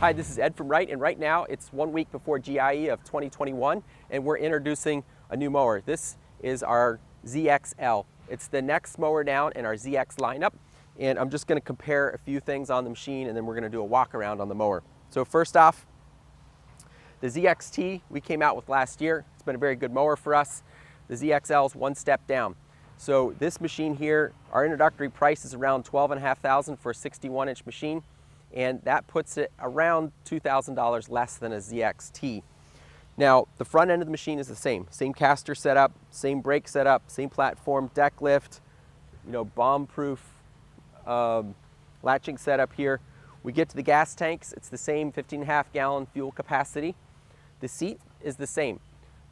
Hi, this is Ed from Wright, and right now it's 1 week before GIE of 2021, and we're introducing a new mower. This is our ZXL. It's the next mower down in our ZX lineup, and I'm just going to compare a few things on the machine, and then we're going to do a walk around on the mower. So first off, the ZXT we came out with last year. It's been a very good mower for us. The ZXL is one step down. So this machine here, our introductory price is around $12,500 for a 61-inch machine, and that puts it around $2,000 less than a ZXT. Now, the front end of the machine is the same caster setup, same brake setup, same platform, deck lift, bomb-proof latching setup here. We get to the gas tanks, it's the same 15.5 gallon fuel capacity. The seat is the same.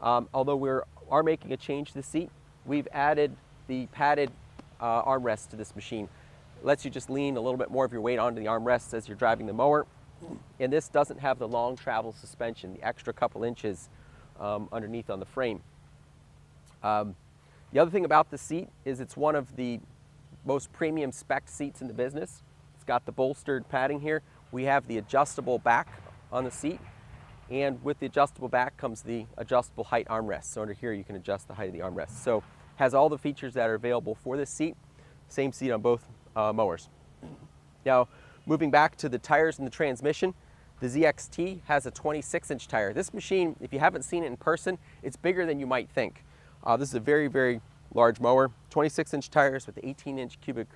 Although we are making a change to the seat, we've added the padded armrest to this machine. It lets you just lean a little bit more of your weight onto the armrests as you're driving the mower. And this doesn't have the long travel suspension, the extra couple inches underneath on the frame. The other thing about the seat is it's one of the most premium spec seats in the business. It's got the bolstered padding here. We have the adjustable back on the seat, and with the adjustable back comes the adjustable height armrest. So under here you can adjust the height of the armrest. So has all the features that are available for this seat. Same seat on both mowers. Now, moving back to the tires and the transmission, the ZXT has a 26-inch tire. This machine, if you haven't seen it in person, it's bigger than you might think. This is a very, very large mower. 26-inch tires with the 18-inch cubic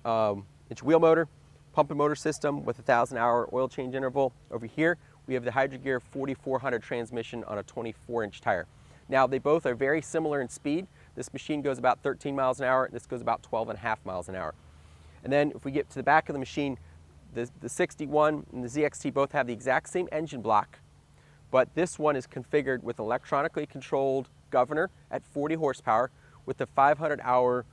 inch wheel motor, pump and motor system with a 1,000-hour oil change interval. Over here, we have the Hydrogear 4400 transmission on a 24-inch tire. Now, they both are very similar in speed. This machine goes about 13 miles an hour. This goes about 12.5 miles an hour. And then if we get to the back of the machine, the 61 and the ZXT both have the exact same engine block, but this one is configured with electronically controlled governor at 40 horsepower with the 500-hour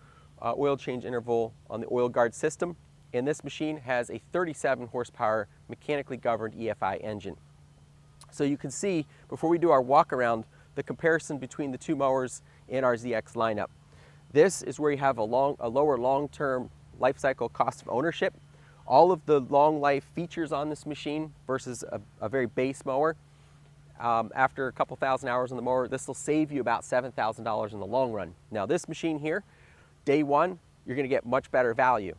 oil change interval on the oil guard system. And this machine has a 37 horsepower mechanically governed EFI engine. So you can see, before we do our walk around, the comparison between the two mowers in our ZX lineup. This is where you have a lower long-term life cycle cost of ownership. All of the long life features on this machine versus a very base mower. After a couple thousand hours on the mower, this will save you about $7,000 in the long run. Now this machine here, day one, you're going to get much better value.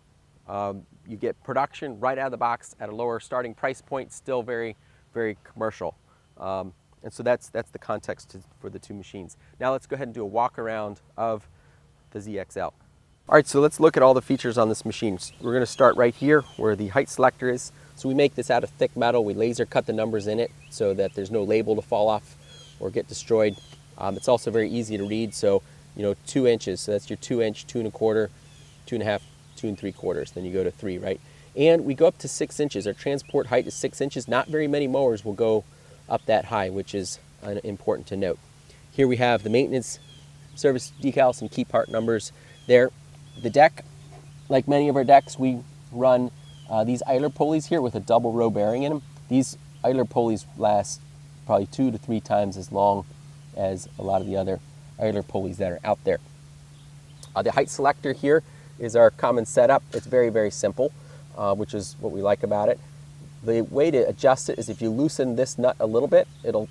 You get production right out of the box at a lower starting price point, still very, very commercial. And so that's the context for the two machines. Now let's go ahead and do a walk around of the ZXL. All right, so let's look at all the features on this machine. We're going to start right here where the height selector is. So we make this out of thick metal. We laser cut the numbers in it so that there's no label to fall off or get destroyed. It's also very easy to read. So 2 inches, so that's your 2 inch, 2 1/4, 2 1/2, 2 3/4. Then you go to 3, right? And we go up to 6 inches. Our transport height is 6 inches. Not very many mowers will go up that high, which is important to note. Here we have the maintenance service decals, some key part numbers there. The deck, like many of our decks, we run these idler pulleys here with a double row bearing in them. These idler pulleys last probably 2 to 3 times as long as a lot of the other idler pulleys that are out there. The height selector here is our common setup. It's very, very simple, which is what we like about it. The way to adjust it is if you loosen this nut a little bit, it'll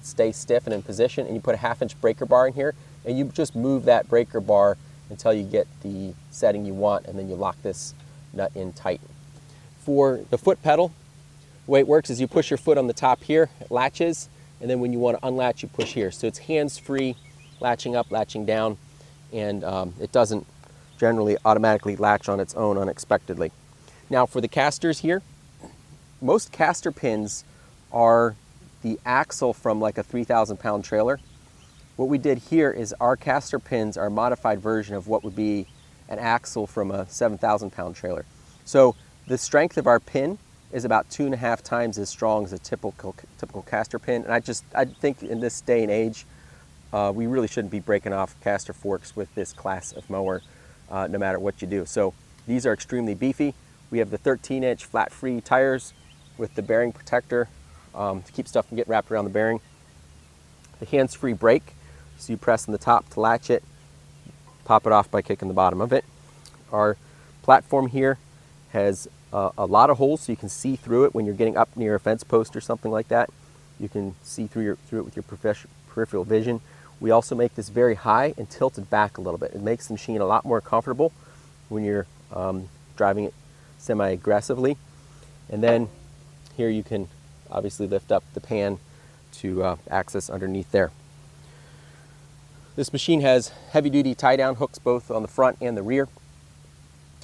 stay stiff and in position, and you put a 1/2-inch breaker bar in here, and you just move that breaker bar until you get the setting you want, and then you lock this nut in tight. For the foot pedal, the way it works is you push your foot on the top here, it latches, and then when you want to unlatch, you push here. So it's hands-free, latching up, latching down, and it doesn't generally automatically latch on its own unexpectedly. Now for the casters here, most caster pins are the axle from like a 3,000-pound trailer. What we did here is our caster pins are a modified version of what would be an axle from a 7,000-pound trailer. So the strength of our pin is about 2.5 times as strong as a typical caster pin. And I think in this day and age, we really shouldn't be breaking off caster forks with this class of mower, no matter what you do. So these are extremely beefy. We have the 13-inch flat-free tires with the bearing protector to keep stuff from getting wrapped around the bearing. The hands-free brake, so you press on the top to latch it, pop it off by kicking the bottom of it. Our platform here has a lot of holes so you can see through it when you're getting up near a fence post or something like that. You can see through it with your peripheral vision. We also make this very high and tilted back a little bit. It makes the machine a lot more comfortable when you're driving it semi-aggressively. And then here you can obviously lift up the pan to access underneath there. This machine has heavy-duty tie-down hooks both on the front and the rear.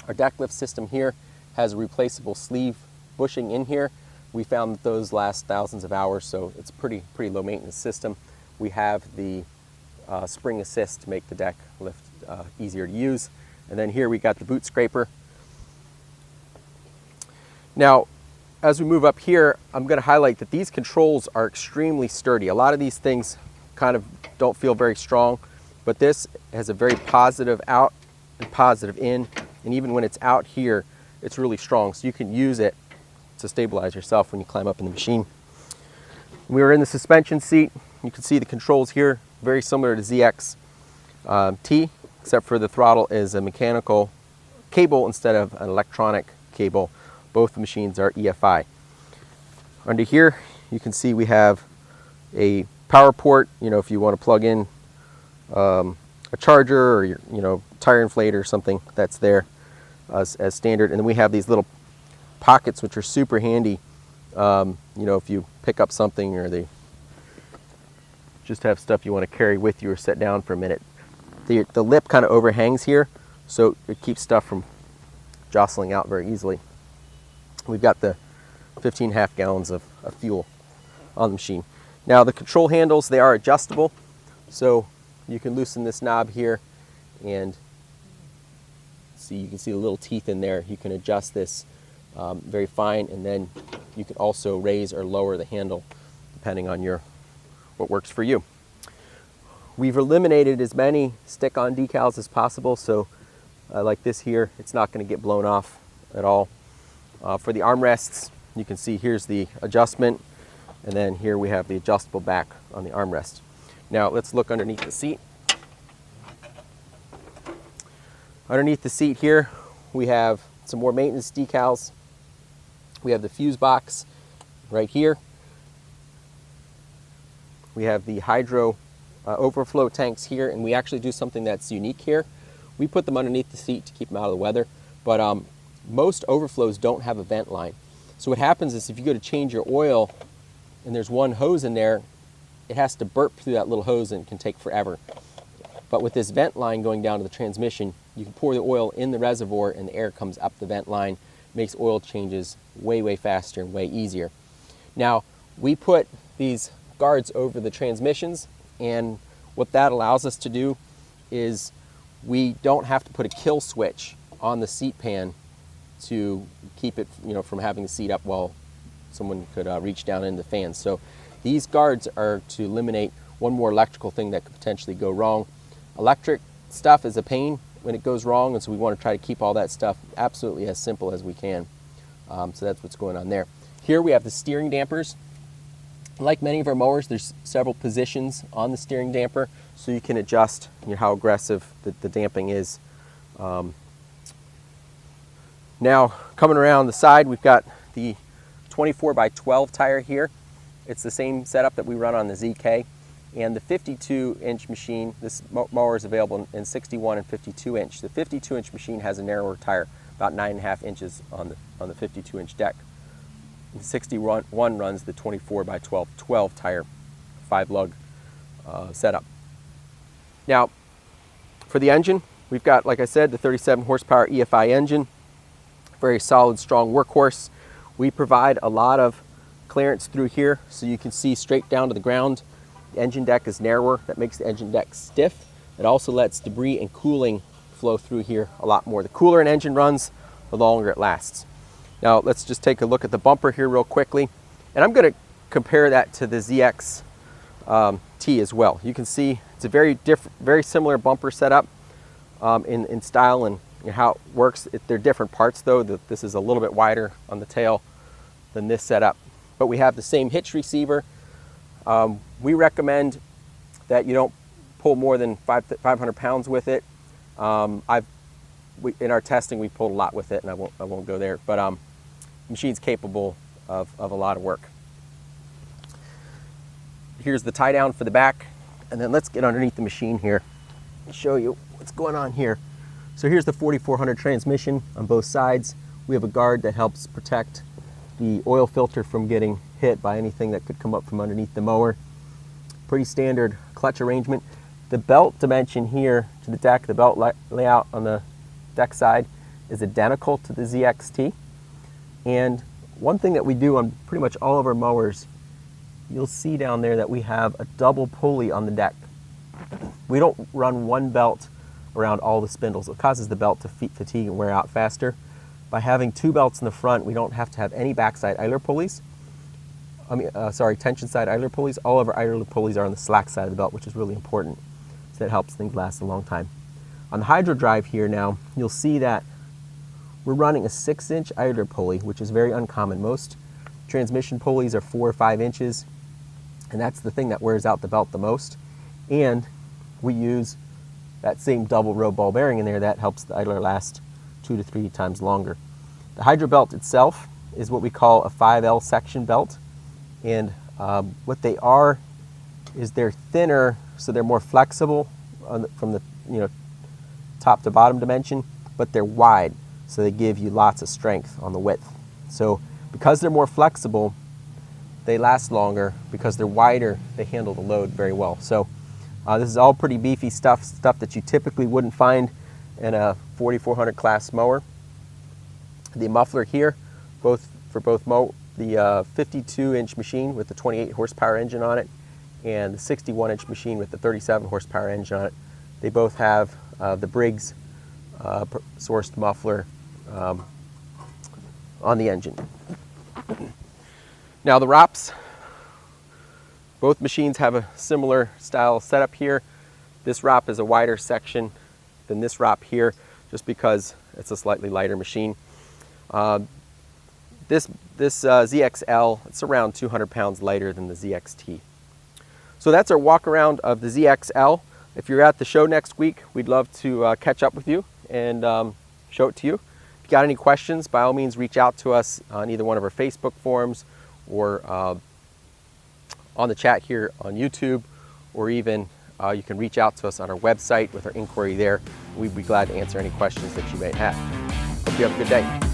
Our deck lift system here has a replaceable sleeve bushing in here. We found that those last thousands of hours, so it's a pretty low maintenance system. We have the spring assist to make the deck lift easier to use. And then here we got the boot scraper. Now, as we move up here, I'm going to highlight that these controls are extremely sturdy. A lot of these things kind of don't feel very strong, but this has a very positive out and positive in, and even when it's out here, it's really strong, so you can use it to stabilize yourself when you climb up in the machine. We were in the suspension seat. You can see the controls here, very similar to ZXT, except for the throttle is a mechanical cable instead of an electronic cable. Both machines are EFI. Under here, you can see we have a power port, if you want to plug in a charger or your, tire inflator or something, that's there as standard. And then we have these little pockets which are super handy, if you pick up something or they just have stuff you want to carry with you or set down for a minute. The lip kind of overhangs here, so it keeps stuff from jostling out very easily. We've got the 15.5 gallons of fuel on the machine. Now the control handles, they are adjustable, so you can loosen this knob here and you can see the little teeth in there. You can adjust this very fine, and then you can also raise or lower the handle depending on what works for you. We've eliminated as many stick-on decals as possible, so like this here, it's not going to get blown off at all. For the armrests, you can see here's the adjustment, and then here we have the adjustable back on the armrest. Now let's look underneath the seat. Underneath the seat here, we have some more maintenance decals. We have the fuse box right here. We have the hydro overflow tanks here, and we actually do something that's unique here. We put them underneath the seat to keep them out of the weather, but most overflows don't have a vent line. So what happens is if you go to change your oil and there's one hose in there, it has to burp through that little hose and it can take forever. But with this vent line going down to the transmission, you can pour the oil in the reservoir and the air comes up the vent line, makes oil changes way faster and way easier. Now, we put these guards over the transmissions, and what that allows us to do is we don't have to put a kill switch on the seat pan to keep it from having the seat up while someone could reach down into the fans. So these guards are to eliminate one more electrical thing that could potentially go wrong. Electric stuff is a pain when it goes wrong, and so we want to try to keep all that stuff absolutely as simple as we can. So that's what's going on there. Here we have the steering dampers. Like many of our mowers, there's several positions on the steering damper, so you can adjust how aggressive the damping is. Now, coming around the side, we've got the 24x12 tire here. It's the same setup that we run on the ZK. And the 52-inch machine, this mower is available in 61 and 52-inch. The 52-inch machine has a narrower tire, about 9.5 inches on the 52-inch deck. The 61 runs the 24x12 tire, 5-lug setup. Now, for the engine, we've got, like I said, the 37 horsepower EFI engine. Very solid, strong workhorse. We provide a lot of clearance through here so you can see straight down to the ground. The engine deck is narrower. That makes the engine deck stiff. It also lets debris and cooling flow through here a lot more. The cooler an engine runs, the longer it lasts. Now let's just take a look at the bumper here real quickly. And I'm going to compare that to the ZXT as well. You can see it's a very similar bumper setup in style and how it works. They're different parts though. This is a little bit wider on the tail than this setup. But we have the same hitch receiver. We recommend that you don't pull more than 500 pounds with it. In our testing, we pulled a lot with it, and I won't go there. But machine's capable of a lot of work. Here's the tie down for the back, and then let's get underneath the machine here and show you what's going on here. So here's the 4400 transmission on both sides. We have a guard that helps protect the oil filter from getting hit by anything that could come up from underneath the mower. Pretty standard clutch arrangement. The belt dimension here to the deck, the belt layout on the deck side is identical to the ZXT. And one thing that we do on pretty much all of our mowers, you'll see down there that we have a double pulley on the deck. We don't run one belt around all the spindles. It causes the belt to fatigue and wear out faster. By having two belts in the front, we don't have to have any backside idler pulleys. Tension side idler pulleys. All of our idler pulleys are on the slack side of the belt, which is really important. So that helps things last a long time. On the hydro drive here now, you'll see that we're running a 6-inch idler pulley, which is very uncommon. Most transmission pulleys are 4 or 5 inches, and that's the thing that wears out the belt the most. And we use that same double row ball bearing in there that helps the idler last 2 to 3 times longer. The hydro belt itself is what we call a 5L section belt, and what they are is they're thinner, so they're more flexible from the top to bottom dimension, but they're wide, so they give you lots of strength on the width. So because they're more flexible, they last longer. Because they're wider, they handle the load very well. So this is all pretty beefy stuff that you typically wouldn't find in a 4400 class mower. The muffler here, the 52-inch machine with the 28 horsepower engine on it and the 61-inch machine with the 37 horsepower engine on it, they both have the Briggs sourced muffler on the engine. Now the ROPs, both machines have a similar style setup here. This ROP is a wider section than this ROP here, just because it's a slightly lighter machine. This ZXL, it's around 200 pounds lighter than the ZXT. So that's our walk around of the ZXL. If you're at the show next week, we'd love to catch up with you and show it to you. If you got any questions, by all means reach out to us on either one of our Facebook forums or on the chat here on YouTube, or even you can reach out to us on our website with our inquiry there. We'd be glad to answer any questions that you may have. Hope you have a good day.